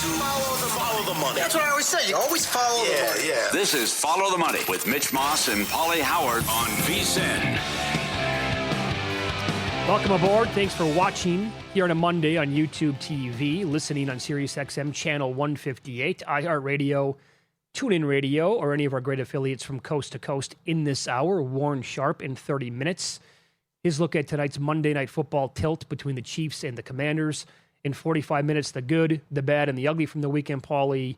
Follow the money. That's what I always say. You always follow the money. Yeah. This is Follow the Money with Mitch Moss and Pauly Howard on VSiN. Welcome aboard. Thanks for watching here on a Monday on YouTube TV, listening on SiriusXM Channel 158, iHeartRadio, TuneIn Radio, or any of our great affiliates from coast to coast in this hour. Warren Sharp in 30 minutes. His look at tonight's Monday Night Football tilt between the Chiefs and the Commanders. In 45 minutes, the good, the bad, and the ugly from the weekend, Pauly.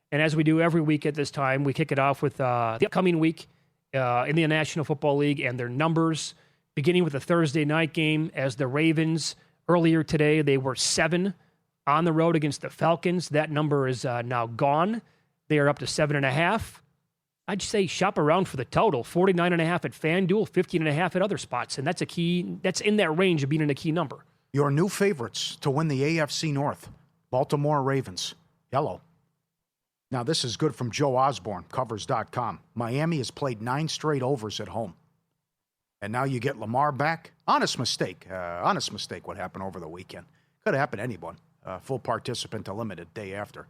And as we do every week at this time, we kick it off with the upcoming week in the National Football League and their numbers, beginning with the Thursday night game as the Ravens, earlier today, they were 7 on the road against the Falcons. That number is now gone. They are up to 7.5. I'd say shop around for the total. 49.5 at FanDuel, 15.5 at other spots. And that's a key, that's in that range of being a key number. Your new favorites to win the AFC North, Baltimore Ravens, yellow. Now, this is good from Joe Osborne, Covers.com. Miami has played 9 straight overs at home. And now you get Lamar back. Honest mistake what happened over the weekend. Could have happened to anyone. Full participant to limited day after.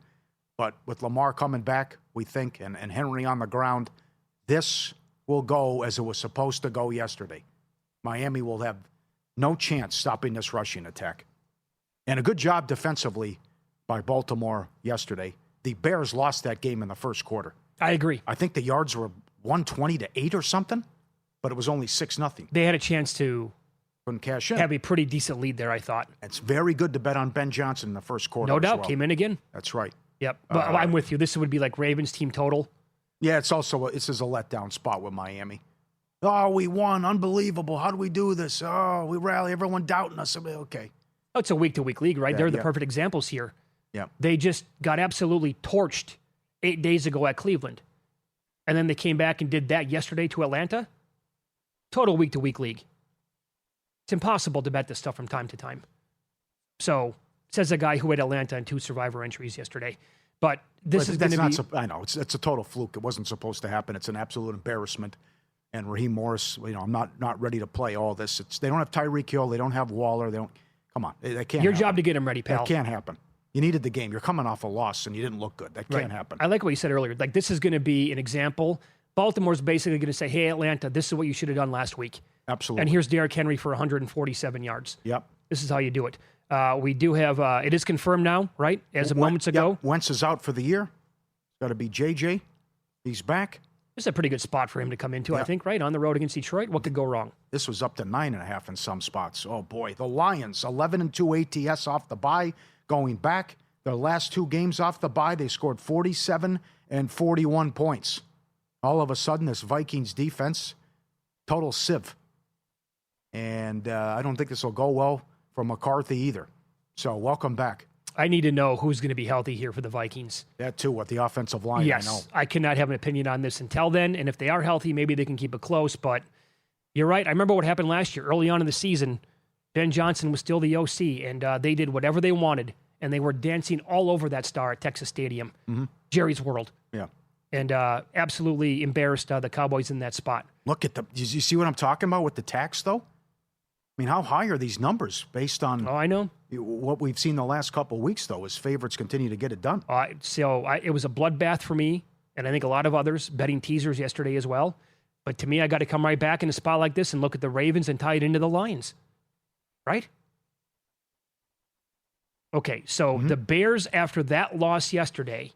But with Lamar coming back, we think, and Henry on the ground, this will go as it was supposed to go yesterday. Miami will have no chance stopping this rushing attack. And a good job defensively by Baltimore yesterday. The Bears lost that game in the first quarter. I agree. I think the yards were 120-8 or something, but it was only 6-0. They had a chance to couldn't cash in. Have a pretty decent lead there, I thought. It's very good to bet on Ben Johnson in the first quarter. No doubt. Well. Came in again. That's right. Yep. But I'm with you. This would be like Ravens team total. Yeah, this is a letdown spot with Miami. Oh, we won. Unbelievable. How do we do this? Oh, we rally. Everyone doubting us. Okay. Oh, it's a week-to-week league, right? Yeah, They're the perfect examples here. Yeah. They just got absolutely torched 8 days ago at Cleveland. And then they came back and did that yesterday to Atlanta. Total week-to-week league. It's impossible to bet this stuff from time to time. So, says a guy who had Atlanta in 2 survivor entries yesterday. But this is going to be... I know. It's a total fluke. It wasn't supposed to happen. It's an absolute embarrassment. And Raheem Morris, I'm not ready to play all this. They don't have Tyreek Hill. They don't have Waller. They don't. Come on, that can't. Your happen. job to get him ready, pal. That can't happen. You needed the game. You're coming off a loss, and you didn't look good. That can't happen. I like what you said earlier. Like, this is going to be an example. Baltimore's basically going to say, hey, Atlanta, this is what you should have done last week. Absolutely. And here's Derrick Henry for 147 yards. Yep. This is how you do it. We do have, it is confirmed now, right? As of moments ago. Yep. Wentz is out for the year. It's got to be JJ. He's back. This is a pretty good spot for him to come into, I think, right? On the road against Detroit. What could go wrong? This was up to 9.5 in some spots. Oh, boy. The Lions, 11-2 ATS off the bye. Going back, their last 2 games off the bye, they scored 47 and 41 points. All of a sudden, this Vikings defense, total sieve. And I don't think this will go well for McCarthy either. So, welcome back. I need to know who's going to be healthy here for the Vikings. That, too, with the offensive line, yes, I know. I cannot have an opinion on this until then. And if they are healthy, maybe they can keep it close. But you're right. I remember what happened last year. Early on in the season, Ben Johnson was still the OC, and they did whatever they wanted. And they were dancing all over that star at Texas Stadium, Jerry's World. Yeah. And absolutely embarrassed the Cowboys in that spot. Look at you see what I'm talking about with the tax, though? I mean, how high are these numbers based on I know. What we've seen the last couple of weeks, though, is favorites continue to get it done. It was a bloodbath for me, and I think a lot of others betting teasers yesterday as well. But to me, I got to come right back in a spot like this and look at the Ravens and tie it into the Lions. Right? Okay, so the Bears, after that loss yesterday,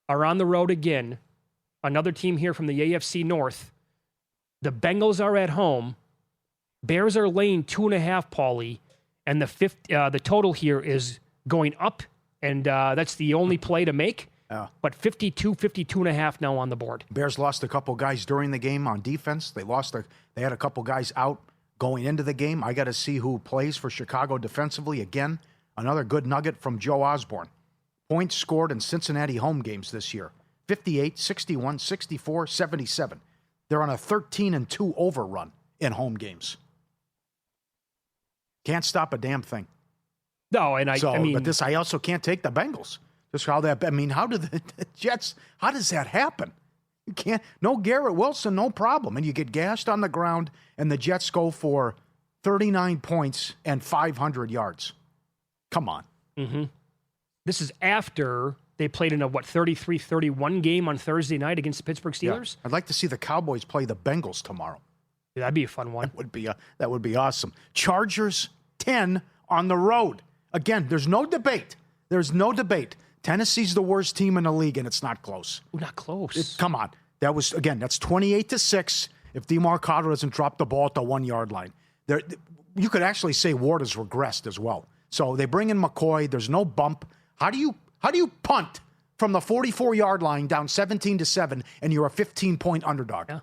are on the road again. Another team here from the AFC North. The Bengals are at home. Bears are laying 2.5, Pauly, and the total here is going up, and that's the only play to make. But 52.5 now on the board. Bears lost a couple guys during the game on defense. They had a couple guys out going into the game. I got to see who plays for Chicago defensively again. Another good nugget from Joe Osborne. Points scored in Cincinnati home games this year. 58, 61, 64, 77. They're on a 13-2 overrun in home games. Can't stop a damn thing. No, and I mean, but I also can't take the Bengals. Just how that. I mean, how do the Jets? How does that happen? You can't. No Garrett Wilson, no problem, and you get gashed on the ground, and the Jets go for 39 points and 500 yards. Come on. This is after they played in a, 33-31 game on Thursday night against the Pittsburgh Steelers? Yeah. I'd like to see the Cowboys play the Bengals tomorrow. Yeah, that'd be a fun one. That would be awesome. Chargers 10 on the road. Again, there's no debate. There's no debate. Tennessee's the worst team in the league, and it's not close. Ooh, not close. Come on. That's 28-6 if DeMarcado doesn't drop the ball at the 1 yard line. You could actually say Ward has regressed as well. So they bring in McCoy. There's no bump. How do you punt from the 44-yard line down 17-7 and you're a 15-point underdog? Yeah.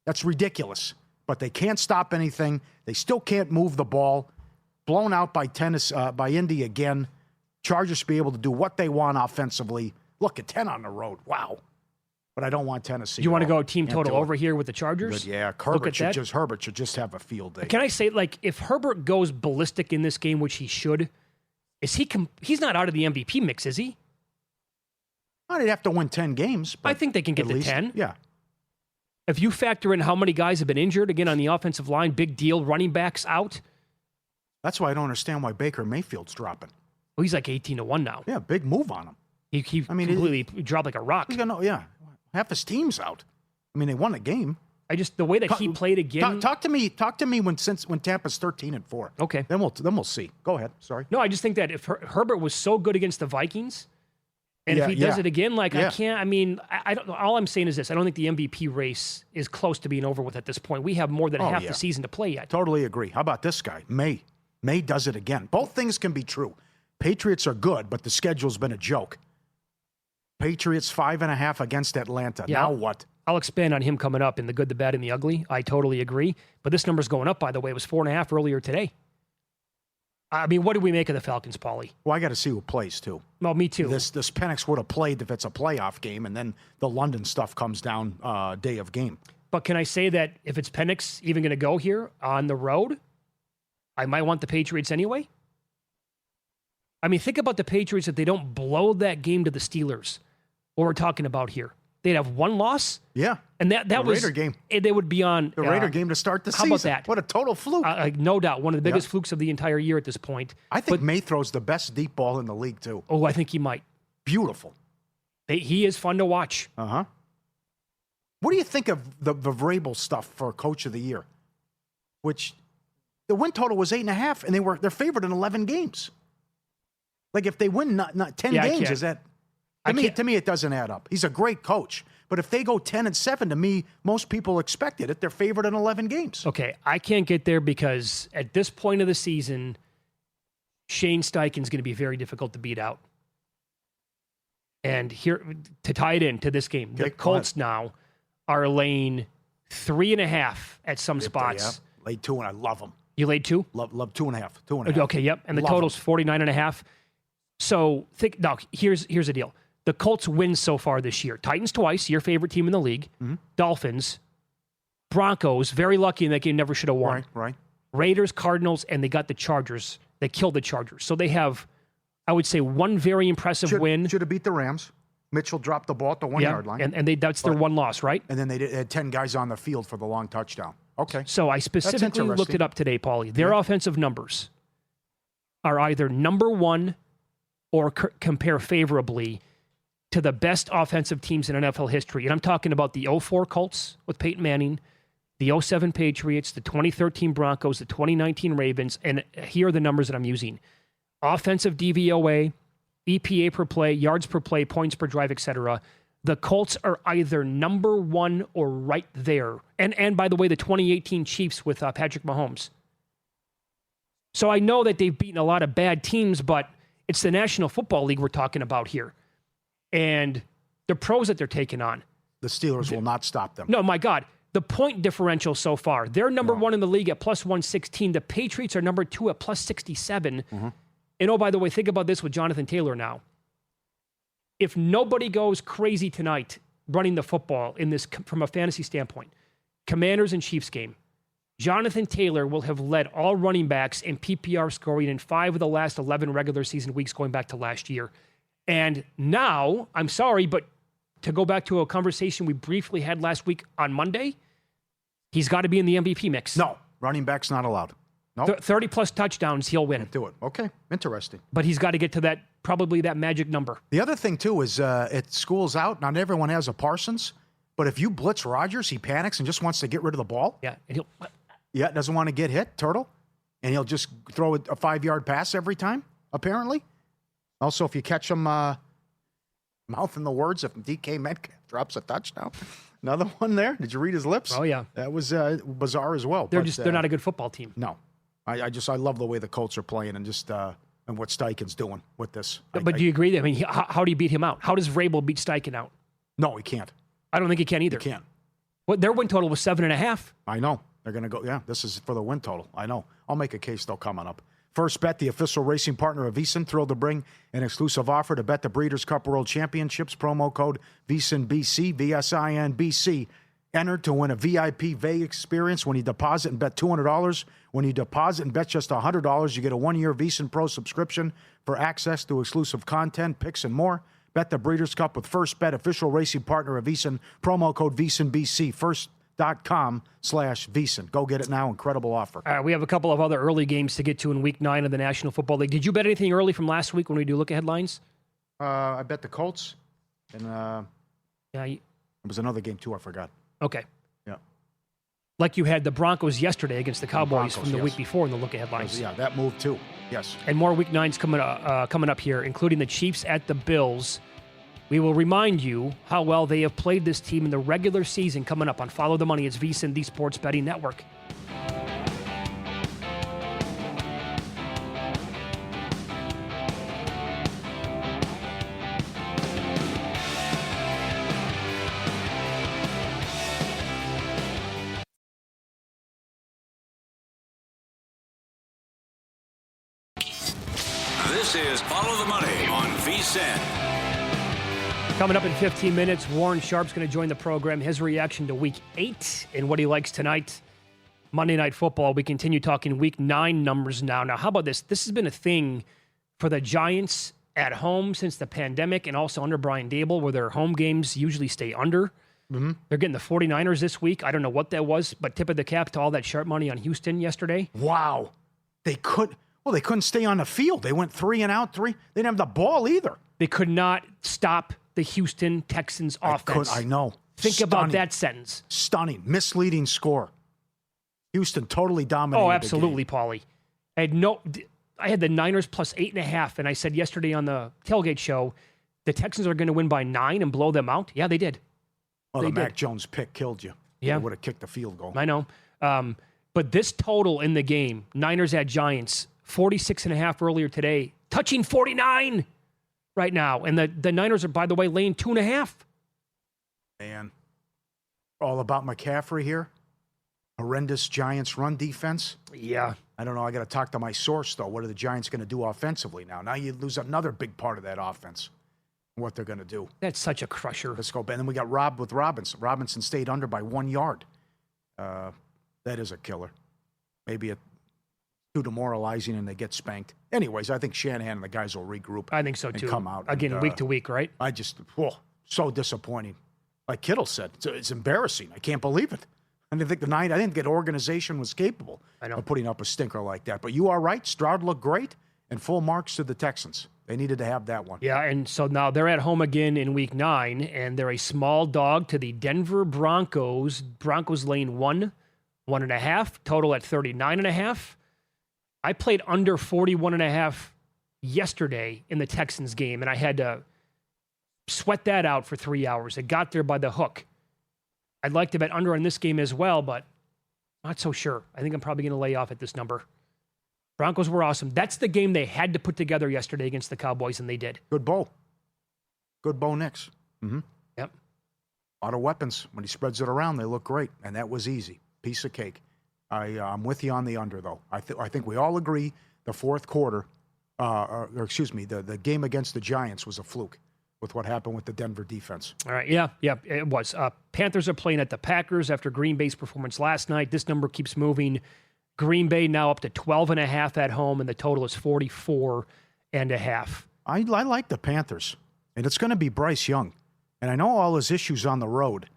That's ridiculous. But they can't stop anything. They still can't move the ball. Blown out by by Indy again. Chargers be able to do what they want offensively. Look at 10 on the road. Wow. But I don't want Tennessee. Do you want to go team total over here with the Chargers? But yeah, Herbert should just have a field day. Can I say, if Herbert goes ballistic in this game, which he should, he's not out of the MVP mix, is he? Well, they'd have to win 10 games. I think they can get to 10. Yeah. If you factor in how many guys have been injured, again, on the offensive line, big deal, running backs out. That's why I don't understand why Baker Mayfield's dropping. Well, he's like 18-1 now. Yeah, big move on him. He completely dropped like a rock. Half his team's out. I mean, they won a game. The way that he played again. Talk to me when Tampa's 13-4. Okay. Then we'll see. Go ahead. Sorry. No, I just think that if Herbert was so good against the Vikings, and if he does it again, I can't. I mean, I don't know. All I'm saying is this: I don't think the MVP race is close to being over with at this point. We have more than half the season to play yet. Totally agree. How about this guy, May? May does it again. Both things can be true. Patriots are good, but the schedule's been a joke. Patriots 5.5 against Atlanta. Yeah, now what? I'll expand on him coming up in the good, the bad, and the ugly. I totally agree. But this number's going up, by the way. It was 4.5 earlier today. I mean, what do we make of the Falcons, Pauly? Well, I got to see who plays, too. Well, me too. This Penix would have played if it's a playoff game, and then the London stuff comes down day of game. But can I say that if it's Penix even going to go here on the road, I might want the Patriots anyway? I mean, think about the Patriots if they don't blow that game to the Steelers. What we're talking about here. They'd have one loss. Yeah. And that was Raider game. They would be on the Raider game to start the season. How about that? What a total fluke. No doubt. One of the biggest flukes of the entire year at this point. I think May throws the best deep ball in the league, too. Oh, I think he might. Beautiful. He is fun to watch. Uh-huh. What do you think of the Vrabel stuff for Coach of the Year? Which the win total was 8.5, and they're favored in 11 games. Like if they win not 10 games, is that... To me, it doesn't add up. He's a great coach. But if they go 10-7, to me, most people expected it. They're favored in 11 games. Okay, I can't get there because at this point of the season, Shane Steichen's going to be very difficult to beat out. And here, to tie it into this game, the Colts now are laying 3.5 at some spots. Yeah. Laid 2, and I love them. You laid 2? Love 2.5. 2.5. Okay, yep. And the total's 49.5. So here's the deal. The Colts win so far this year. Titans twice, your favorite team in the league. Mm-hmm. Dolphins. Broncos, very lucky in that game, never should have won. Right. Raiders, Cardinals, and they got the Chargers. They killed the Chargers. So they have, I would say, one very impressive win. Should have beat the Rams. Mitchell dropped the ball at the 1 yard line. And that's their one loss, right? And then they had 10 guys on the field for the long touchdown. Okay. So I specifically looked it up today, Pauly. Their offensive numbers are either number one or compare favorably to the best offensive teams in NFL history. And I'm talking about the 04 Colts with Peyton Manning, the 07 Patriots, the 2013 Broncos, the 2019 Ravens. And here are the numbers that I'm using. Offensive DVOA, EPA per play, yards per play, points per drive, etc. The Colts are either number one or right there. And by the way, the 2018 Chiefs with Patrick Mahomes. So I know that they've beaten a lot of bad teams, but it's the National Football League we're talking about here. And the pros that they're taking on. The Steelers will not stop them. No, my God. The point differential so far. They're number one in the league at plus 116. The Patriots are number 2 at plus 67. Mm-hmm. And oh, by the way, think about this with Jonathan Taylor now. If nobody goes crazy tonight running the football in this from a fantasy standpoint, Commanders and Chiefs game, Jonathan Taylor will have led all running backs in PPR scoring in 5 of the last 11 regular season weeks going back to last year. And now, I'm sorry, but to go back to a conversation we briefly had last week on Monday, he's got to be in the MVP mix. No, running back's not allowed. No. 30-plus touchdowns, he'll win. Do it. Okay, interesting. But he's got to get to that probably that magic number. The other thing, too, is at school's out. Not everyone has a Parsons. But if you blitz Rodgers, he panics and just wants to get rid of the ball. Yeah, and doesn't want to get hit, Turtle. And he'll just throw a 5-yard pass every time, apparently. Also, if you catch him mouthing the words, if DK Metcalf drops a touchdown. Another one there. Did you read his lips? Oh, yeah. That was bizarre as well. They're not a good football team. No. I love the way the Colts are playing and just and what Steichen's doing with this. But do you agree? I mean, how do you beat him out? How does Vrabel beat Steichen out? No, he can't. I don't think he can either. He can't. What their win total was 7.5. I know. They're going to go, this is for the win total. I know. I'll make a case, though, coming up. First Bet, the official racing partner of VEASAN, thrilled to bring an exclusive offer to bet the Breeders' Cup World Championships. Promo code VEASANBC, VSINBC. Enter to win a VIP Vegas experience when you deposit and bet $200. When you deposit and bet just $100, you get a 1-year VEASAN Pro subscription for access to exclusive content, picks, and more. Bet the Breeders' Cup with First Bet, official racing partner of VEASAN. Promo code VEASANBC, first.com/VEASAN. Go get it now. Incredible offer. We have a couple of other early games to get to in Week 9 of the National Football League. Did you bet anything early from last week when we do look-ahead lines? I bet the Colts. And there was another game, too, I forgot. Okay. Yeah. Like you had the Broncos yesterday against the Cowboys from the week before in the look-ahead lines. Yeah, that move, too. Yes. And more Week 9s coming up here, including the Chiefs at the Bills. We will remind you how well they have played this team in the regular season coming up on Follow the Money. It's VEASAN, the Sports Betting Network. This is Follow the Money on VEASAN. Coming up in 15 minutes, Warren Sharp's going to join the program. His reaction to Week 8 and what he likes tonight. Monday Night Football. We continue talking Week 9 numbers now. Now, how about this? This has been a thing for the Giants at home since the pandemic and also under Brian Dable, where their home games usually stay under. Mm-hmm. They're getting the 49ers this week. I don't know what that was, but tip of the cap to all that sharp money on Houston yesterday. Wow. They couldn't stay on the field. They went 3 and out, 3. They didn't have the ball either. They could not stop the Houston Texans offense. I know. Think about that sentence. Stunning. Misleading score. Houston totally dominated. Oh, absolutely, Pauly. I had the Niners plus 8.5, and I said yesterday on the tailgate show, the Texans are going to win by 9 and blow them out. Yeah, they did. Well, the Mac Jones pick killed you. Yeah. They would have kicked the field goal. I know. But this total in the game, Niners at Giants, 46.5 earlier today, touching 49 right now. And the Niners are, by the way, laying 2.5. Man, all about McCaffrey here. Horrendous Giants run defense. Yeah. I don't know. I got to talk to my source, though. What are the Giants going to do offensively now? Now you lose another big part of that offense. What they're going to do. That's such a crusher. Let's go. And then we got Rob with Robinson. Robinson stayed under by 1 yard. That is a killer. Maybe too demoralizing and they get spanked. Anyways, I think Shanahan and the guys will regroup. I think so, and too. Come out. Again, week to week, right? So disappointing. Like Kittle said, it's embarrassing. I can't believe it. I didn't think the organization was capable of putting up a stinker like that. But you are right. Stroud looked great, and full marks to the Texans. They needed to have that one. Yeah, and so now they're at home again in Week 9, and they're a small dog to the Denver Broncos. Broncos laying 1.5, total at 39.5. I played under 41.5 yesterday in the Texans game, and I had to sweat that out for 3 hours. It got there by the hook. I'd like to bet under in this game as well, but not so sure. I think I'm probably going to lay off at this number. Broncos were awesome. That's the game they had to put together yesterday against the Cowboys, and they did. Good Bo Nix. Mm-hmm. Yep. A lot of weapons. When he spreads it around, they look great, and that was easy. Piece of cake. I'm with you on the under, though. I think we all agree the fourth quarter, the game against the Giants was a fluke with what happened with the Denver defense. All right, yeah, it was. Panthers are playing at the Packers after Green Bay's performance last night. This number keeps moving. Green Bay now up to 12.5 at home, and the total is 44.5. I like the Panthers, and it's going to be Bryce Young. And I know all his issues on the road,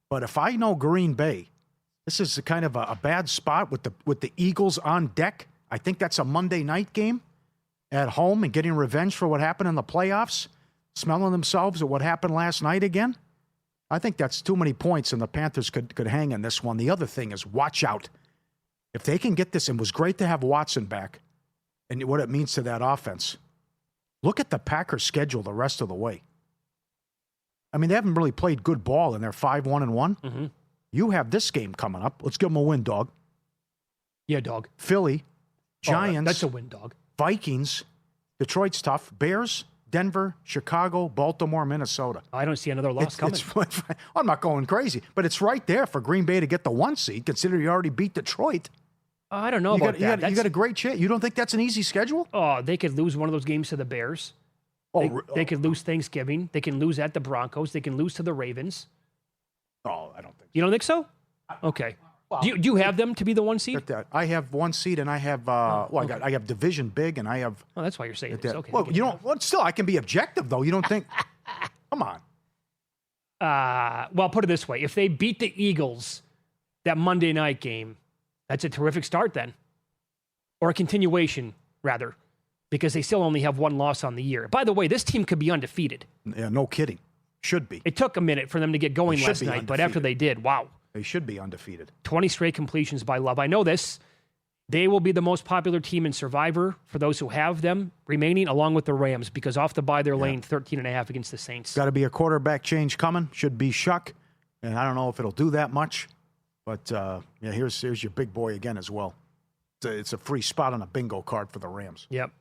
but if I know Green Bay, this is kind of a bad spot with the Eagles on deck. I think that's a Monday night game. at home and getting revenge for what happened in the playoffs, smelling themselves at what happened last night again. I think that's too many points, and the Panthers could hang in this one. The other thing is, watch out. If they can get this, and it was great to have Watson back and what it means to that offense. Look at the Packers' schedule the rest of the way. I mean, they haven't really played good ball, and they're 5-1-1. Mm-hmm. You have this game coming up. Let's give them a win, dog. Yeah, dog. Philly, Giants. That's a win, dog. Vikings, Detroit's tough. Bears, Denver, Chicago, Baltimore, Minnesota. I don't see another loss coming. I'm not going crazy, but it's right there for Green Bay to get the 1 seed, considering you already beat Detroit. I don't know about that. You got a great chance. You don't think that's an easy schedule? Oh, they could lose one of those games to the Bears. They could lose Thanksgiving. They can lose at the Broncos. They can lose to the Ravens. Oh, I don't think so. You don't think so? Okay. Well, do you have them to be the 1 seed? I have 1 seed, and I have I have division big, and I have. Oh, that's why you're saying this. Okay. Well, you don't. Well, still, I can be objective though. You don't think? Come on. Well, put it this way: if they beat the Eagles that Monday night game, that's a terrific start then, or a continuation rather, because they still only have 1 loss on the year. By the way, this team could be undefeated. Yeah, no kidding. Should be. It took a minute for them to get going last night, but after they did, wow. They should be undefeated. 20 straight completions by Love. I know this. They will be the most popular team in Survivor for those who have them remaining, along with the Rams, because off the bye, they're laying 13.5 against the Saints. Got to be a quarterback change coming. Should be Shuck. And I don't know if it'll do that much. But, here's your big boy again as well. It's a free spot on a bingo card for the Rams. Yep.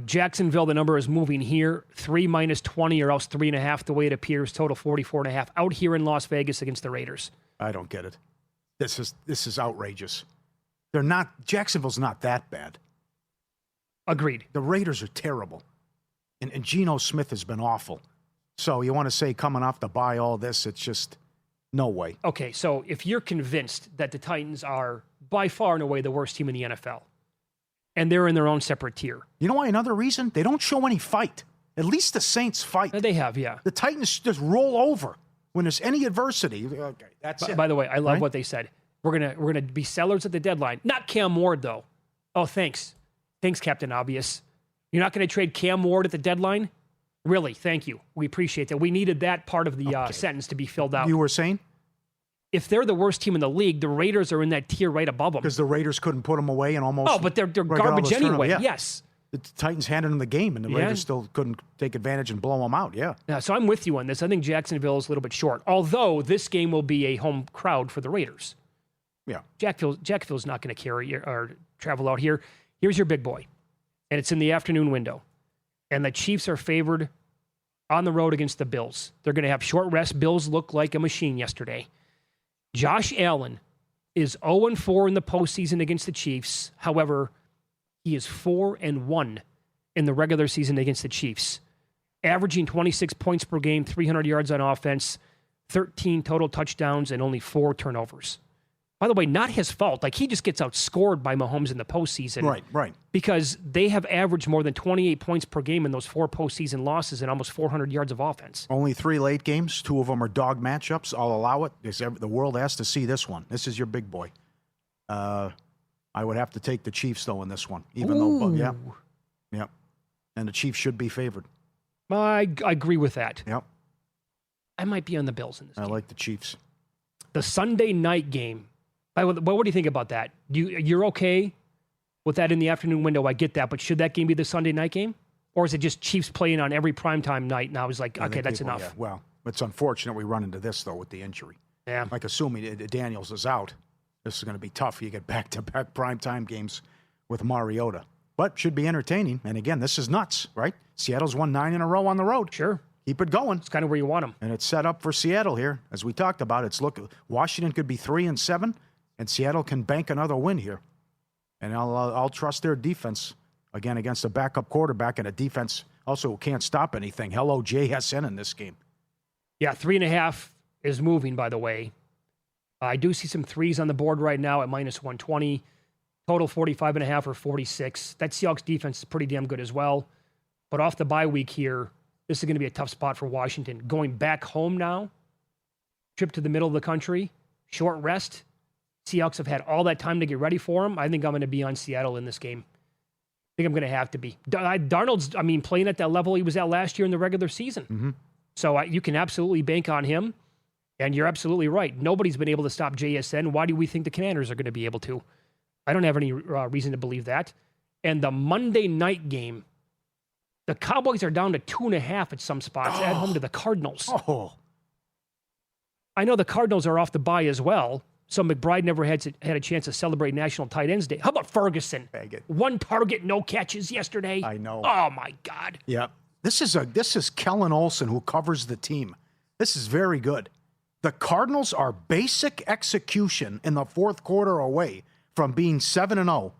Jacksonville, the number is moving here. 3 minus 20 or else 3.5 the way it appears. Total 44.5 out here in Las Vegas against the Raiders. I don't get it. This is outrageous. Jacksonville's not that bad. Agreed. The Raiders are terrible. And Geno Smith has been awful. So you want to say coming off the bye all this, it's just no way. Okay, so if you're convinced that the Titans are by far and away the worst team in the NFL, and they're in their own separate tier. You know why? Another reason? They don't show any fight. At least the Saints fight. They have, yeah. The Titans just roll over when there's any adversity. Okay, that's it. By the way, I love what they said. We're gonna be sellers at the deadline. Not Cam Ward, though. Oh, thanks. Thanks, Captain Obvious. You're not going to trade Cam Ward at the deadline? Really, thank you. We appreciate that. We needed that part of the sentence to be filled out. You were saying? If they're the worst team in the league, the Raiders are in that tier right above them. Because the Raiders couldn't put them away and almost... Oh, but they're garbage anyway, yes. The Titans handed them the game, and the Raiders still couldn't take advantage and blow them out, yeah. So I'm with you on this. I think Jacksonville is a little bit short, although this game will be a home crowd for the Raiders. Yeah. Jacksonville's not going to carry or travel out here. Here's your big boy, and it's in the afternoon window. And the Chiefs are favored on the road against the Bills. They're going to have short rest. Bills look like a machine yesterday. Josh Allen is 0-4 in the postseason against the Chiefs. However, he is 4-1 in the regular season against the Chiefs, averaging 26 points per game, 300 yards on offense, 13 total touchdowns, and only 4 turnovers. By the way, not his fault. Like, he just gets outscored by Mahomes in the postseason. Right. Because they have averaged more than 28 points per game in those 4 postseason losses and almost 400 yards of offense. Only 3 late games. 2 of them are dog matchups. I'll allow it. The world has to see this one. This is your big boy. I would have to take the Chiefs, though, in this one. Even though, yeah. And the Chiefs should be favored. I agree with that. Yep. I might be on the Bills in this game. I like the Chiefs. The Sunday night game. What do you think about that? You're okay with that in the afternoon window? I get that, but should that game be the Sunday night game? Or is it just Chiefs playing on every primetime night? And I was like, okay, that's enough. Yeah. Well, it's unfortunate we run into this, though, with the injury. Yeah. Like, assuming Daniels is out, this is going to be tough. You get back-to-back primetime games with Mariota. But should be entertaining. And again, this is nuts, right? Seattle's won 9 in a row on the road. Sure. Keep it going. It's kind of where you want them. And it's set up for Seattle here. As we talked about, Washington could be 3-7. And Seattle can bank another win here. And I'll trust their defense, again, against a backup quarterback and a defense also who can't stop anything. Hello, JSN in this game. Yeah, 3.5 is moving, by the way. I do see some 3s on the board right now at minus 120. Total 45.5 or 46. That Seahawks defense is pretty damn good as well. But off the bye week here, this is going to be a tough spot for Washington. Going back home now, trip to the middle of the country, short rest. Seahawks have had all that time to get ready for them. I think I'm going to be on Seattle in this game. think I'm going to have to be. Darnold's, playing at that level he was at last year in the regular season. Mm-hmm. So you can absolutely bank on him. And you're absolutely right. Nobody's been able to stop JSN. Why do we think the Commanders are going to be able to? I don't have any reason to believe that. And the Monday night game, the Cowboys are down to 2.5 at some spots at home to the Cardinals. Oh. I know the Cardinals are off the bye as well, so McBride never had a chance to celebrate National Tight Ends Day. How about Ferguson? Bag it. 1 target, no catches yesterday. I know. Oh, my God. Yeah. This is Kellen Olson who covers the team. This is very good. The Cardinals are basic execution in the fourth quarter away from being 7-0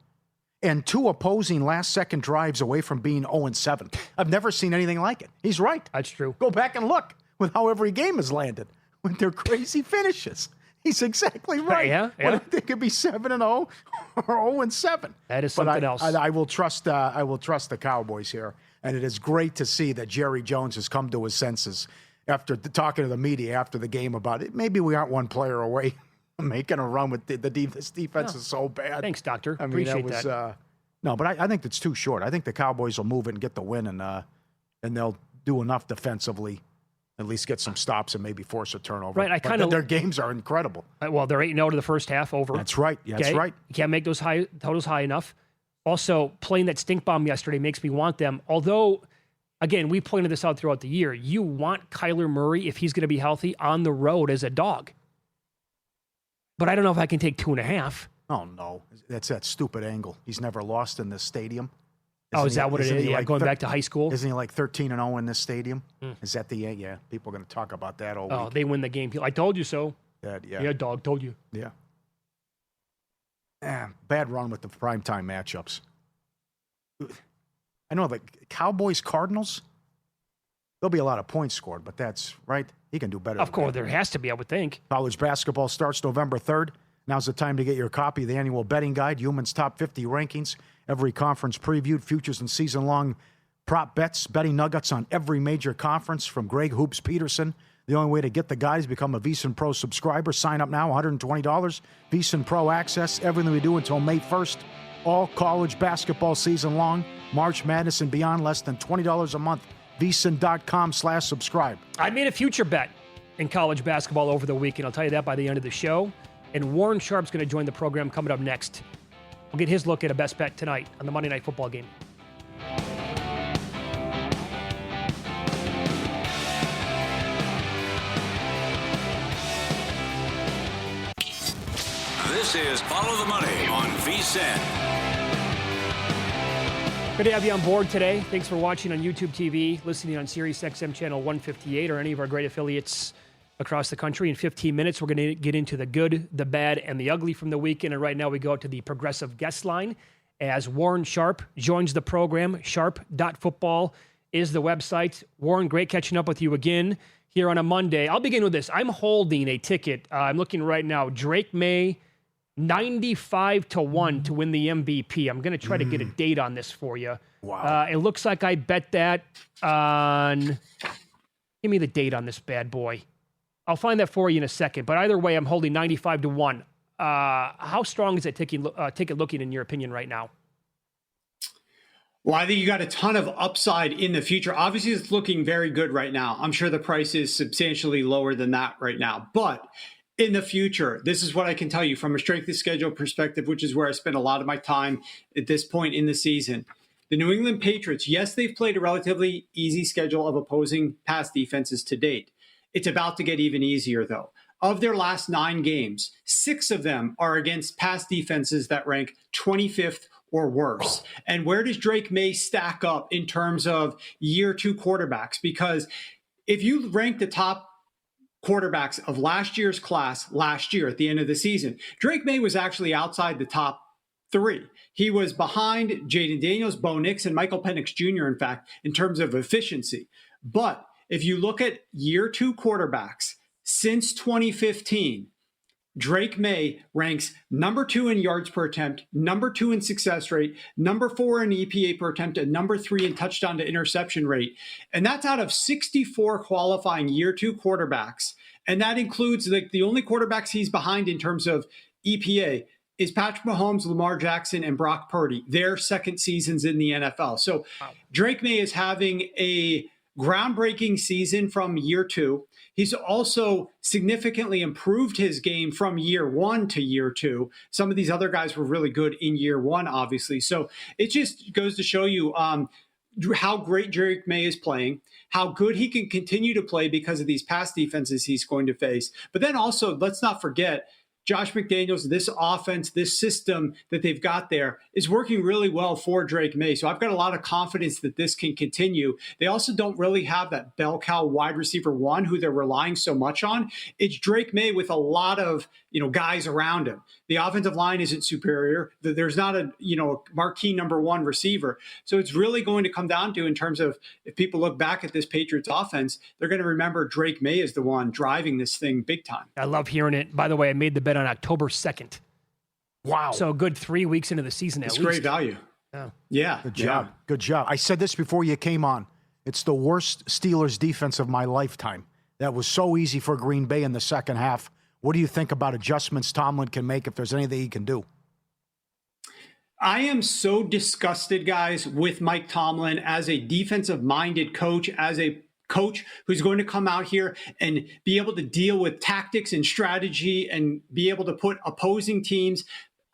and 2 opposing last-second drives away from being 0-7. I've never seen anything like it. He's right. That's true. Go back and look with how every game has landed with their crazy finishes. He's exactly right. Yeah. They could be 7-0 or 0-7. That is something else. I will trust the Cowboys here, and it is great to see that Jerry Jones has come to his senses after talking to the media after the game about it. Maybe we aren't one player away from making a run with this defense is so bad. Thanks, Doctor. I mean, Appreciate that. No, but I think it's too short. I think the Cowboys will move it and get the win, and they'll do enough defensively, at least get some stops and maybe force a turnover. Right, their games are incredible. Well, they're 8-0 to the first half over. That's right. Yeah, that's okay? right. You can't make those totals high enough. Also, playing that stink bomb yesterday makes me want them. Although, again, we pointed this out throughout the year. You want Kyler Murray, if he's going to be healthy, on the road as a dog. But I don't know if I can take 2.5. Oh, no. That's that stupid angle. He's never lost in this stadium. Is that what it is? Yeah, going back to high school? Isn't he like 13-0 in this stadium? Is that the yeah? People are going to talk about that all week. Oh, they win the game. I told you so. Yeah. Yeah, dog, told you. Yeah. Bad run with the primetime matchups. I know the Cowboys-Cardinals, there'll be a lot of points scored, but that's right. He can do better. Of course, there has to be, I would think. College basketball starts November 3rd. Now's the time to get your copy of the annual betting guide, Human's Top 50 Rankings. Every conference previewed, futures and season-long prop bets, betting nuggets on every major conference from Greg Hoops Peterson. The only way to get the guide is become a VSiN Pro subscriber. Sign up now, $120. VSiN Pro access, everything we do until May 1st. All college basketball season long, March Madness and beyond, less than $20 a month. VSiN.com/subscribe. I made a future bet in college basketball over the weekend. I'll tell you that by the end of the show. And Warren Sharp's going to join the program coming up next. We'll get his look at a best bet tonight on the Monday Night Football game. This is Follow the Money on VSiN. Good to have you on board today. Thanks for watching on YouTube TV, listening on Sirius XM channel 158 or any of our great affiliates across the country. In 15 minutes, we're going to get into the good, the bad, and the ugly from the weekend. And right now we go to the progressive guest line as Warren Sharp joins the program. Sharp.football is the website. Warren, great catching up with you again here on a Monday. I'll begin with this. I'm holding a ticket. I'm looking right now. Drake May, 95-1 to win the MVP. I'm going to try to get a date on this for you. Wow. It looks like I bet that on... Give me the date on this bad boy. I'll find that for you in a second. But either way, I'm holding 95-1. How strong is that ticket looking in your opinion right now? Well, I think you got a ton of upside in the future. Obviously, it's looking very good right now. I'm sure the price is substantially lower than that right now. But in the future, this is what I can tell you from a strength of schedule perspective, which is where I spend a lot of my time at this point in the season. The New England Patriots, yes, they've played a relatively easy schedule of opposing pass defenses to date. It's about to get even easier, though. Of their last 9 games, 6 of them are against pass defenses that rank 25th or worse. And where does Drake May stack up in terms of year 2 quarterbacks? Because if you rank the top quarterbacks of last year's class last year at the end of the season, Drake May was actually outside the top 3. He was behind Jaden Daniels, Bo Nix, and Michael Penix Jr., in fact, in terms of efficiency. But if you look at year 2 quarterbacks since 2015, Drake May ranks number 2 in yards per attempt, number 2 in success rate, number 4 in EPA per attempt, and number 3 in touchdown to interception rate. And that's out of 64 qualifying year 2 quarterbacks. And that includes the only quarterbacks he's behind in terms of EPA, is Patrick Mahomes, Lamar Jackson, and Brock Purdy, their second seasons in the NFL. So Drake May is having a groundbreaking season from year 2. He's also significantly improved his game from year 1 to year 2. Some of these other guys were really good in year 1, obviously. So it just goes to show you how great Drake May is playing, how good he can continue to play because of these pass defenses he's going to face. But then also, let's not forget, Josh McDaniels, this offense, this system that they've got there is working really well for Drake May. So I've got a lot of confidence that this can continue. They also don't really have that bell cow wide receiver 1 who they're relying so much on. It's Drake May with a lot of guys around him. The offensive line isn't superior. There's not a marquee number 1 receiver. So it's really going to come down to, in terms of, if people look back at this Patriots offense, they're going to remember Drake May is the one driving this thing big time. I love hearing it. By the way, I made the bet on October 2nd. Wow. So a good 3 weeks into the season at least. It's great value. Yeah. Good job. Good job. I said this before you came on. It's the worst Steelers defense of my lifetime. That was so easy for Green Bay in the second half. What do you think about adjustments Tomlin can make, if there's anything he can do? I am so disgusted, guys, with Mike Tomlin as a defensive-minded coach, as a coach who's going to come out here and be able to deal with tactics and strategy and be able to put opposing teams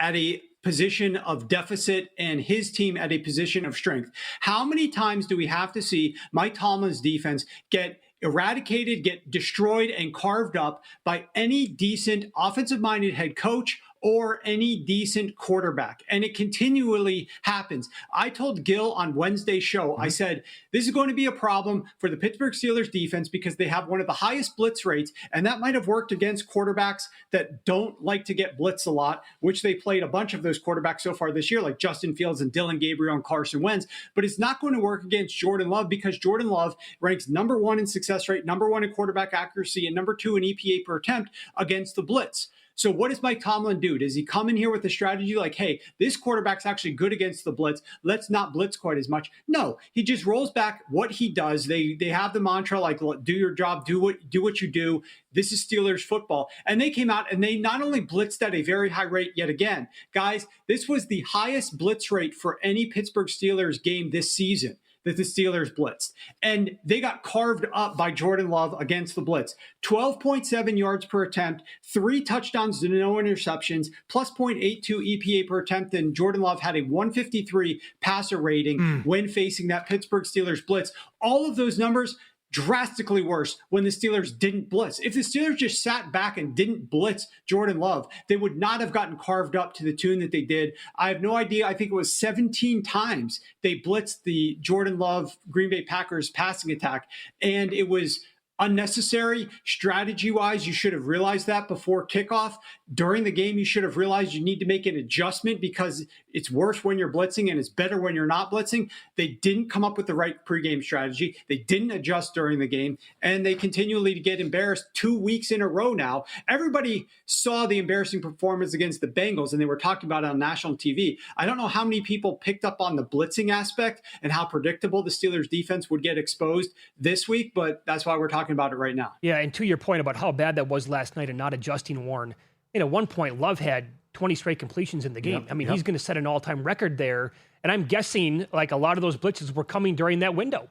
at a position of deficit and his team at a position of strength. How many times do we have to see Mike Tomlin's defense get eradicated, get destroyed, and carved up by any decent offensive-minded head coach or any decent quarterback? And it continually happens. I told Gil on Wednesday's show, I said, this is going to be a problem for the Pittsburgh Steelers defense because they have one of the highest blitz rates, and that might have worked against quarterbacks that don't like to get blitzed a lot, which they played a bunch of those quarterbacks so far this year, like Justin Fields and Dylan Gabriel and Carson Wentz. But it's not going to work against Jordan Love because Jordan Love ranks number 1 in success rate, number 1 in quarterback accuracy, and number 2 in EPA per attempt against the blitz. So what does Mike Tomlin do? Does he come in here with a strategy like, hey, this quarterback's actually good against the blitz, let's not blitz quite as much? No, he just rolls back what he does. They have the mantra like, do your job, do what you do. This is Steelers football. And they came out and they not only blitzed at a very high rate yet again. Guys, this was the highest blitz rate for any Pittsburgh Steelers game this season that the Steelers blitzed. And they got carved up by Jordan Love against the blitz. 12.7 yards per attempt, 3 touchdowns to no interceptions, plus 0.82 EPA per attempt. And Jordan Love had a 153 passer rating when facing that Pittsburgh Steelers blitz. All of those numbers drastically worse when the Steelers didn't blitz. If the Steelers just sat back and didn't blitz Jordan Love, they would not have gotten carved up to the tune that they did. I have no idea. I think it was 17 times they blitzed the Jordan Love Green Bay Packers passing attack, and it was unnecessary. Strategy-wise, you should have realized that before kickoff. During the game, you should have realized you need to make an adjustment because it's worse when you're blitzing and it's better when you're not blitzing. They didn't come up with the right pregame strategy. They didn't adjust during the game, and they continually get embarrassed 2 weeks in a row now. Everybody saw the embarrassing performance against the Bengals, and they were talking about it on national TV. I don't know how many people picked up on the blitzing aspect and how predictable the Steelers defense would get exposed this week, but that's why we're talking about it right now. Yeah, and to your point about how bad that was last night and not adjusting Warren, at one point, Love had 20 straight completions in the game. He's going to set an all-time record there, and I'm guessing like a lot of those blitzes were coming during that window.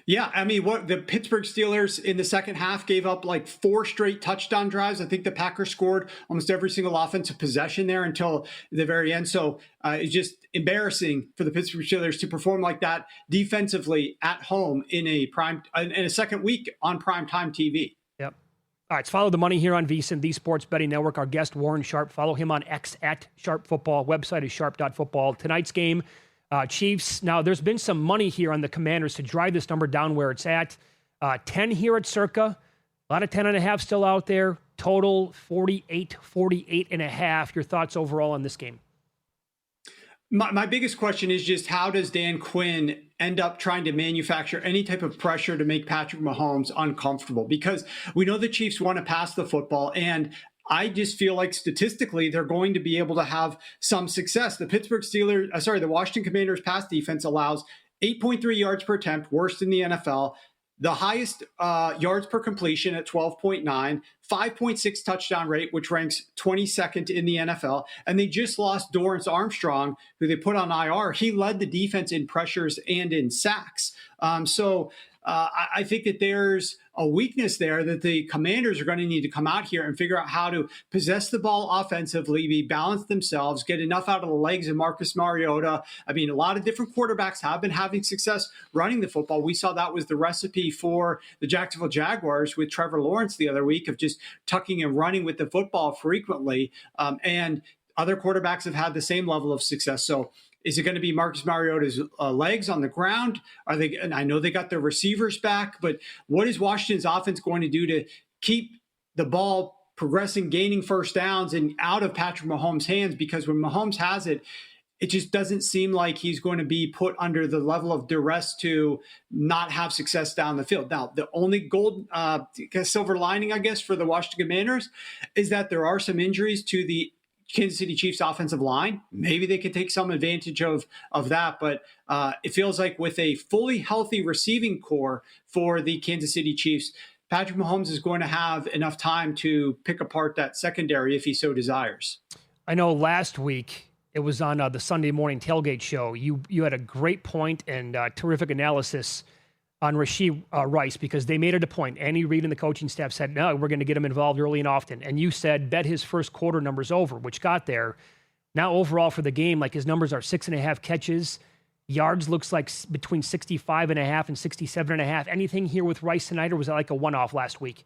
Yeah, what the Pittsburgh Steelers in the second half gave up like 4 straight touchdown drives. I think the Packers scored almost every single offensive possession there until the very end. So it's just embarrassing for the Pittsburgh Steelers to perform like that defensively at home in a second week on primetime TV. Yep. All right, let's follow the money here on VSiN, the Sports Betting Network. Our guest, Warren Sharp. Follow him on X at Sharp Football. Website is sharp.football. Tonight's game, Chiefs. Now, there's been some money here on the Commanders to drive this number down where it's at. 10 here at Circa. A lot of 10.5 still out there. Total 48 and a half. Your thoughts overall on this game? My biggest question is just how does Dan Quinn end up trying to manufacture any type of pressure to make Patrick Mahomes uncomfortable? Because we know the Chiefs want to pass the football, and I just feel like statistically they're going to be able to have some success. The Washington Commanders pass defense allows 8.3 yards per attempt, worst in the NFL. the highest yards per completion at 12.9, 5.6 touchdown rate, which ranks 22nd in the NFL. And they just lost Dorrance Armstrong, who they put on IR. He led the defense in pressures and in sacks. I think that there's a weakness there that the Commanders are going to need to come out here and figure out how to possess the ball offensively, be balanced themselves, get enough out of the legs of Marcus Mariota. I mean, a lot of different quarterbacks have been having success running the football. We saw that was the recipe for the Jacksonville Jaguars with Trevor Lawrence the other week, of just tucking and running with the football frequently. And other quarterbacks have had the same level of success. So is it going to be Marcus Mariota's legs on the ground? Are they? And I know they got their receivers back, but what is Washington's offense going to do to keep the ball progressing, gaining first downs, and out of Patrick Mahomes' hands? Because when Mahomes has it, it just doesn't seem like he's going to be put under the level of duress to not have success down the field. Now, the only silver lining, I guess, for the Washington Commanders is that there are some injuries to the Kansas City Chiefs offensive line. Maybe they could take some advantage of that, but it feels like with a fully healthy receiving core for the Kansas City Chiefs, Patrick Mahomes is going to have enough time to pick apart that secondary if he so desires. I know last week it was on the Sunday morning tailgate show. You had a great point and terrific analysis on Rashee Rice, because they made it a point. Andy Reid and the coaching staff said, no, we're going to get him involved early and often. And you said, bet his first quarter numbers over, which got there. Now overall for the game, like his numbers are 6.5 catches. Yards looks like between 65.5 and 67.5. Anything here with Rice tonight, or was that like a one-off last week?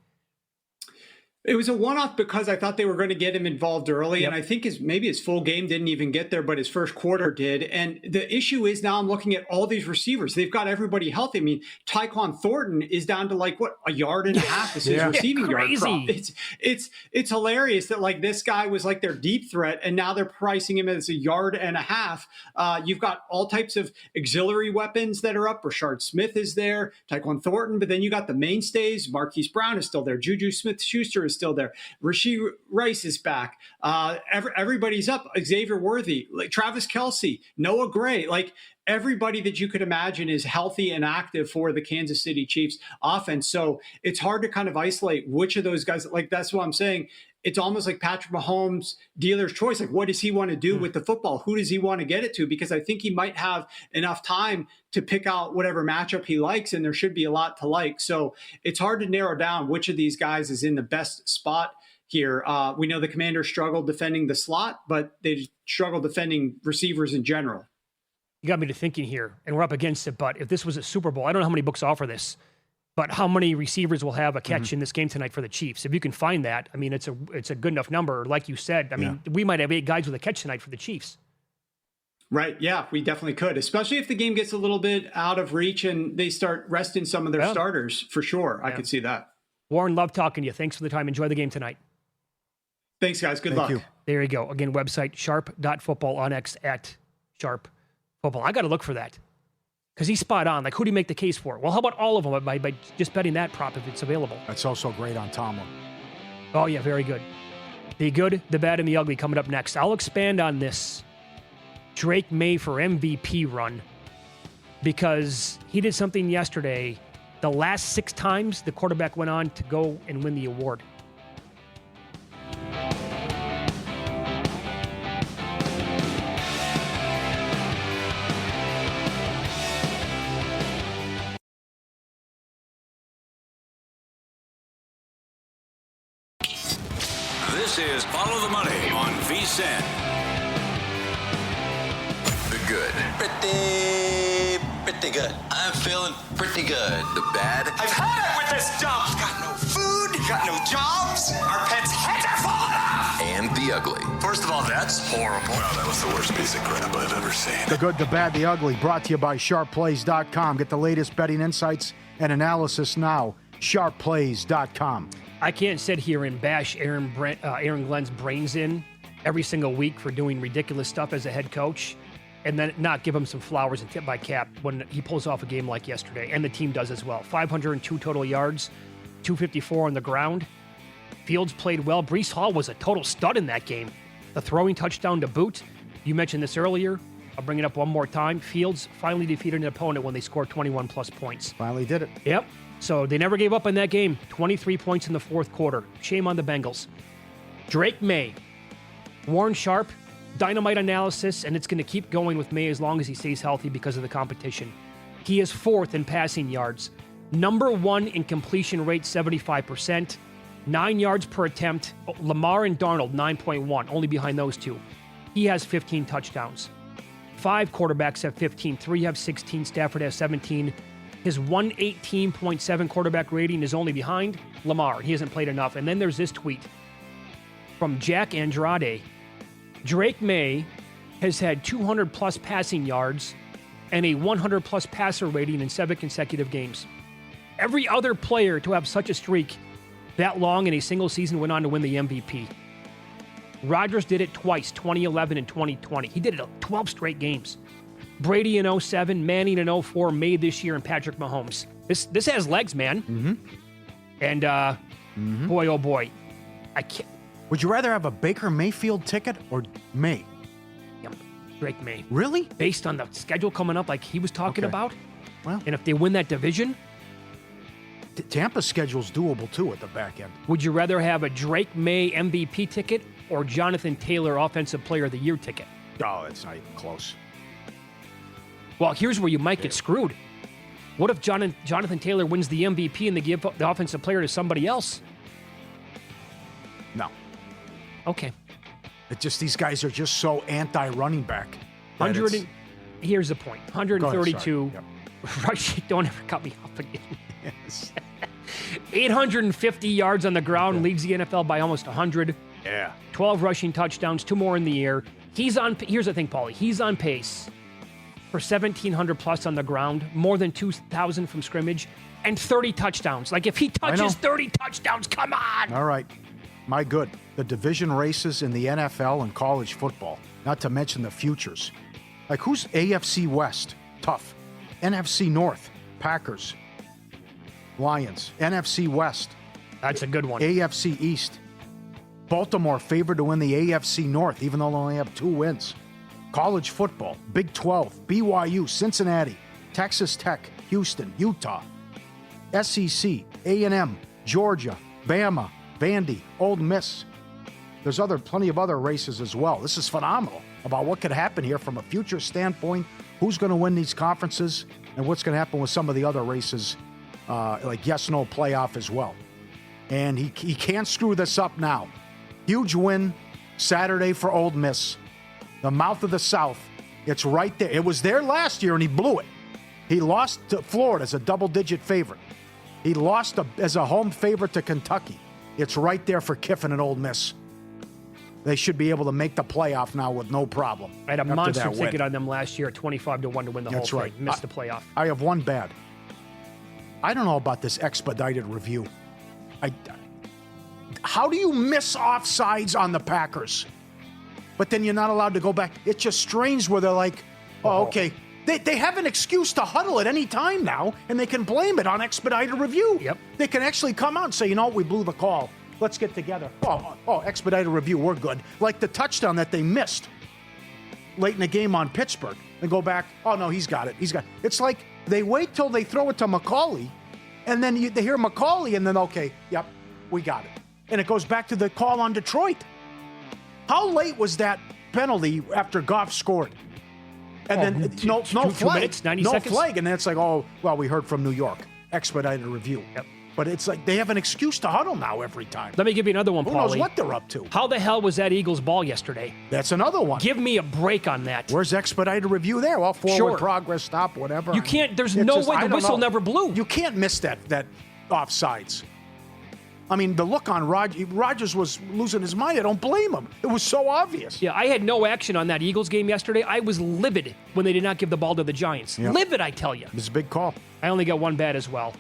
It was a one-off because I thought they were going to get him involved early, Yep. and I think maybe his full game didn't even get there, but his first quarter did. And the issue is now I'm looking at all these receivers. They've got everybody healthy. I mean, Tyquan Thornton is down to like, a yard and a half is his receiving yard prop. It's hilarious that like this guy was like their deep threat, and now they're pricing him as a yard and a half. You've got all types of auxiliary weapons that are up. Rashard Smith is there, Tyquan Thornton, but then you got the mainstays. Marquise Brown is still there. Juju Smith-Schuster is still there. Rashee Rice is back. Everybody's up. Xavier Worthy, like Travis Kelce, Noah Gray, like everybody that you could imagine is healthy and active for the Kansas City Chiefs offense. So it's hard to kind of isolate which of those guys. Like that's what I'm saying. It's almost like Patrick Mahomes' dealer's choice. Like, what does he want to do with the football? Who does he want to get it to? Because I think he might have enough time to pick out whatever matchup he likes, and there should be a lot to like. So it's hard to narrow down which of these guys is in the best spot here. We know the Commanders struggled defending the slot, but they struggled defending receivers in general. You got me to thinking here, and we're up against it, but if this was a Super Bowl, I don't know how many books offer this, but how many receivers will have a catch in this game tonight for the Chiefs? If you can find that, I mean, it's a good enough number. Like you said, I mean, we might have 8 guys with a catch tonight for the Chiefs. Right. Yeah, we definitely could, especially if the game gets a little bit out of reach and they start resting some of their starters, for sure. I could see that. Warren, love talking to you. Thanks for the time. Enjoy the game tonight. Thanks, guys. Good luck. you. There you go. Again, website sharp.football, on X at sharp football. I got to look for that because he's spot on. Like, who do you make the case for? Well, how about all of them by just betting that prop if it's available? That's also great on Tomlin. Oh, yeah, very good. The good, the bad, and the ugly coming up next. I'll expand on this Drake May for MVP run because he did something yesterday. The last 6 times the quarterback went on to go and win the award. This is Follow the Money on VSiN. The good. Pretty good. I'm feeling pretty good. The bad. I've had it with this job. Got no food, got no jobs. Our pets' heads are falling off. And the ugly. First of all, that's horrible. Wow, that was the worst piece of crap I've ever seen. The good, the bad, the ugly, brought to you by sharpplays.com. Get the latest betting insights and analysis now. Sharpplays.com. I can't sit here and bash Aaron Glenn's brains in every single week for doing ridiculous stuff as a head coach and then not give him some flowers and tip my cap when he pulls off a game like yesterday, and the team does as well. 502 total yards, 254 on the ground. Fields played well. Breece Hall was a total stud in that game. The throwing touchdown to boot. You mentioned this earlier. I'll bring it up one more time. Fields finally defeated an opponent when they scored 21-plus points. Finally did it. Yep. So they never gave up in that game. 23 points in the fourth quarter. Shame on the Bengals. Drake May. Warren Sharp, dynamite analysis, and it's going to keep going with May as long as he stays healthy because of the competition. He is fourth in passing yards. Number one in completion rate, 75%. 9 yards per attempt. Lamar and Darnold, 9.1, only behind those two. He has 15 touchdowns. 5 quarterbacks have 15. 3 have 16. Stafford has 17. His 118.7 quarterback rating is only behind Lamar. He hasn't played enough. And then there's this tweet from Jack Andrade. Drake May has had 200-plus passing yards and a 100-plus passer rating in 7 consecutive games. Every other player to have such a streak that long in a single season went on to win the MVP. Rodgers did it twice, 2011 and 2020. He did it 12 straight games. Brady in 07, Manning in 04, May this year, and Patrick Mahomes. This has legs, man. Mm-hmm. And boy, oh boy, I can't. Would you rather have a Baker Mayfield ticket or May? Yeah, Drake May. Really? Based on the schedule coming up, like he was talking Okay. about. Well, And if they win that division, Tampa's schedule's doable too at the back end. would you rather have a Drake May MVP ticket or Jonathan Taylor Offensive Player of the Year ticket? Oh, it's not even close. Well, here's where you might get screwed. What if Jonathan Taylor wins the MVP and they give the Offensive Player to somebody else? No. Okay. It's just these guys are just so anti-running back. that 100. it's- Here's the point. Go ahead, 132. sorry. Rush, don't ever cut me off again. Yes. 850 yards on the ground, leads the NFL by almost 100. Yeah. 12 rushing touchdowns, 2 more in the air. Here's the thing, Pauly. He's on pace for 1,700 plus on the ground, more than 2,000 from scrimmage, and 30 touchdowns. Like, if he know. touches 30 touchdowns, come on! All right. My good. The division races in the NFL and college football, not to mention the futures. Like, who's AFC West? Tough. NFC North, Packers, Lions. NFC West, That's a good one. AFC East. Baltimore favored to win the AFC North, even though they only have 2 wins. College football, Big 12, BYU, Cincinnati, Texas Tech, Houston, Utah. SEC, A&M, Georgia, Bama, Vandy, Ole Miss. There's plenty of other races as well. This is phenomenal about what could happen here from a future standpoint, who's going to win these conferences, and what's going to happen with some of the other races, like yes-no playoff as well. And he can't screw this up now. Huge win Saturday for Ole Miss. The mouth of the South. It's right there. It was there last year, and he blew it. He lost to Florida as a double-digit favorite. He lost as a home favorite to Kentucky. It's right there for Kiffin and Ole Miss. They should be able to make the playoff now with no problem. I had a after monster that win. ticket on them last year at 25 to 1 to win the That's whole right. thing. Missed the playoff. I have one bad. I don't know about this expedited review. How do you miss offsides on the Packers? But then you're not allowed to go back. It's just strange where they're like, oh, okay. They have an excuse to huddle at any time now, and they can blame it on expedited review. Yep. They can actually come out and say, you know what, we blew the call. Let's get together. Oh, expedited review, we're good. Like the touchdown that they missed late in the game on Pittsburgh. And go back, oh, no, he's got it. It's like they wait till they throw it to McCauley, and then they hear McCauley, and then, okay, yep, we got it. And it goes back to the call on Detroit. How late was that penalty after Goff scored? And then no two flag. minutes, 90 no seconds? flag. And then it's like, oh, well, we heard from New York. Expedited review. Yep. But it's like they have an excuse to huddle now every time. Let me give you another one, Who Pauly. knows what they're up to? How the hell was that Eagles ball yesterday? That's another one. Give me a break on that. Where's expedited review there? Well, forward Sure. progress, stop, whatever. You can't, there's It's no just- way I the don't whistle know. never blew. You can't miss that offsides. I mean, the look on Rodgers was losing his mind. I don't blame him. It was so obvious. Yeah, I had no action on that Eagles game yesterday. I was livid when they did not give the ball to the Giants. Yeah. Livid, I tell you. It was a big call. I only got one bad as well.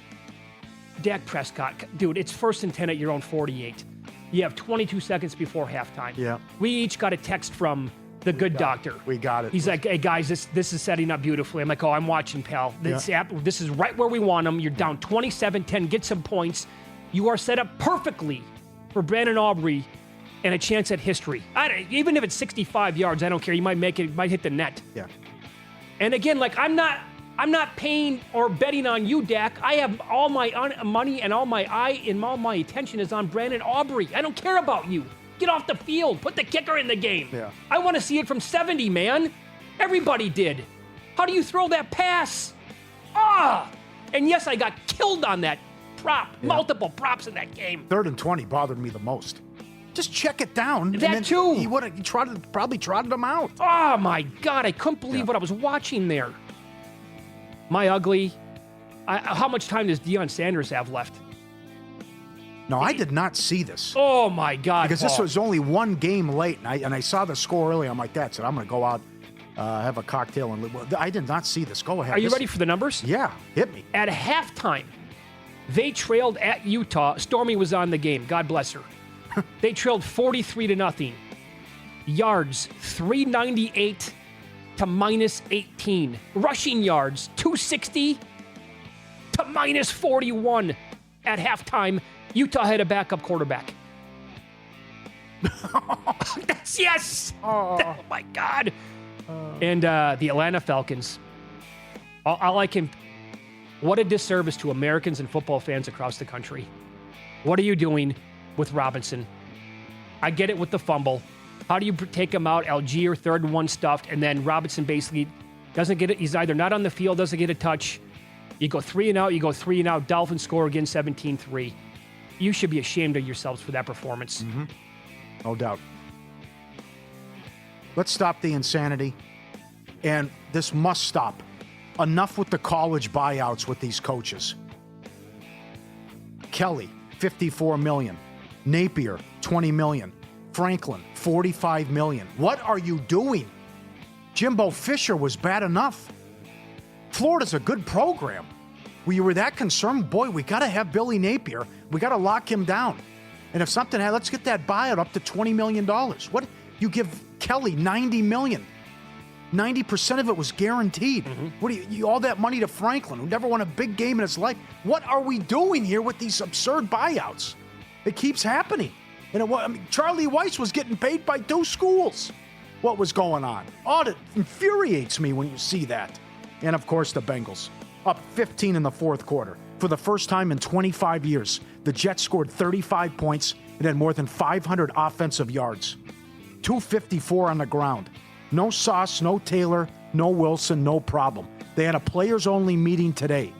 Dak Prescott. Dude, it's 1st and 10 at your own 48. You have 22 seconds before halftime. Yeah. We each got a text from the good doctor. We got it. He's like, hey, guys, this is setting up beautifully. I'm like, oh, I'm watching, pal. This is right where we want them. You're down 27-10. Get some points. You are set up perfectly for Brandon Aubrey and a chance at history. Even if it's 65 yards, I don't care. You might make it. Might hit the net. Yeah. And again, like, I'm not I'm not paying or betting on you, Dak. I have all my money and all my eye and all my attention is on Brandon Aubrey. I don't care about you. Get off the field. Put the kicker in the game. Yeah. I want to see it from 70, man. Everybody did. How do you throw that pass? And yes, I got killed on that prop. Yeah. Multiple props in that game. 3rd and 20 bothered me the most. Just check it down. That too. He probably trotted him out. Oh, my God. I couldn't believe what I was watching there. My ugly. How much time does Deion Sanders have left? No, I did not see this. Oh, my God. Because this was only one game late, and I saw the score early. I'm like, that's it. I'm going to go out, have a cocktail. And I did not see this. Go ahead. Are you ready for the numbers? Yeah, hit me. At halftime, they trailed at Utah. Stormy was on the game. God bless her. They trailed 43-0. Yards, 398 to -18. Rushing yards, 260 to -41. At halftime, Utah had a backup quarterback. Yes! Oh, my God. And the Atlanta Falcons. All I can... What a disservice to Americans and football fans across the country. What are you doing with Robinson? I get it with the fumble. How do you take him out? Algier, 3rd and 1 stuffed, and then Robinson basically doesn't get it. He's either not on the field, doesn't get a touch. You go 3 and out, you go 3 and out. Dolphins score again, 17-3. You should be ashamed of yourselves for that performance. Mm-hmm. No doubt. Let's stop the insanity. And this must stop. Enough with the college buyouts with these coaches. Kelly, $54 million. Napier, $20 million. Franklin, $45 million. What are you doing? Jimbo Fisher was bad enough. Florida's a good program. We were that concerned. Boy, we got to have Billy Napier. We got to lock him down. And if something happens, let's get that buyout up to $20 million. What? You give Kelly $90 million. 90% of it was guaranteed. Mm-hmm. What do you all that money to Franklin, who never won a big game in his life? What are we doing here with these absurd buyouts? It keeps happening. And Charlie Weiss was getting paid by 2 schools. What was going on? It infuriates me when you see that. And of course, the Bengals up 15 in the 4th quarter. For the first time in 25 years, the Jets scored 35 points and had more than 500 offensive yards. 254 on the ground. No Sauce, no Taylor, no Wilson, no problem. They had a players-only meeting today.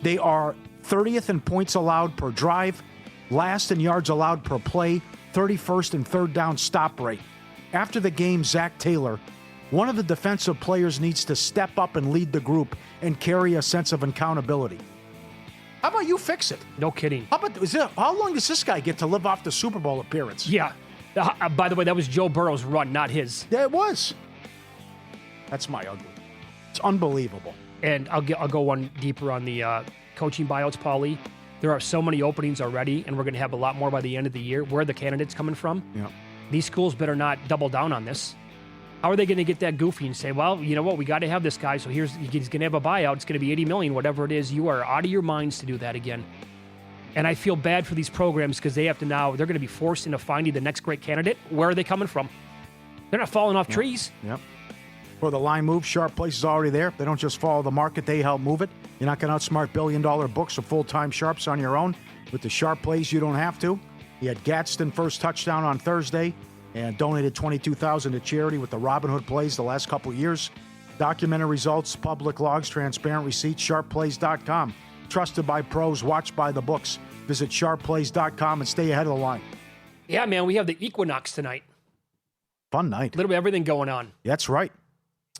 They are 30th in points allowed per drive, last in yards allowed per play, 31st in 3rd down stop rate. After the game, Zach Taylor, one of the defensive players, needs to step up and lead the group and carry a sense of accountability. How about you fix it? No kidding. How long does this guy get to live off the Super Bowl appearance? Yeah. By the way, that was Joe Burrow's run, not his. Yeah, it was. That's my ugly. It's unbelievable. And I'll go one deeper on the coaching buyouts, Pauly. There are so many openings already, and we're going to have a lot more by the end of the year. Where are the candidates coming from? Yeah. These schools better not double down on this. How are they going to get that goofy and say, well, you know what, we got to have this guy, so he's going to have a buyout. It's going to be $80 million, whatever it is. You are out of your minds to do that again. And I feel bad for these programs because they're going to be forced into finding the next great candidate. Where are they coming from? They're not falling off trees. Yep. Well, the line moves. Sharp Place is already there. They don't just follow the market. They help move it. You're not going to outsmart billion-dollar books or full-time sharps on your own. With the Sharp Plays, you don't have to. He had Gadsden first touchdown on Thursday and donated $22,000 to charity with the Robin Hood plays the last couple of years. Documented results, public logs, transparent receipts, sharpplays.com. Trusted by pros, watched by the books. Visit sharpplays.com and stay ahead of the line. Yeah, man, we have the Equinox tonight. Fun night. A little bit of everything going on. That's right.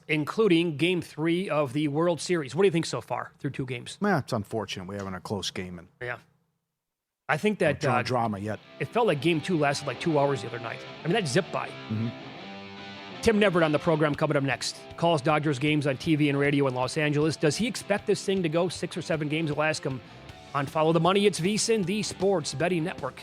Including Game 3 of the World Series. What do you think so far through 2 games? It's unfortunate we're having a close game. And yeah. I think that... no drama yet. It felt like Game 2 lasted like 2 hours the other night. I mean, that zipped by. Mm-hmm. Tim Neverett on the program coming up next. Calls Dodgers games on TV and radio in Los Angeles. Does he expect this thing to go 6 or 7 games? We'll ask him on Follow the Money. It's VSiN, the Sports Betting Network.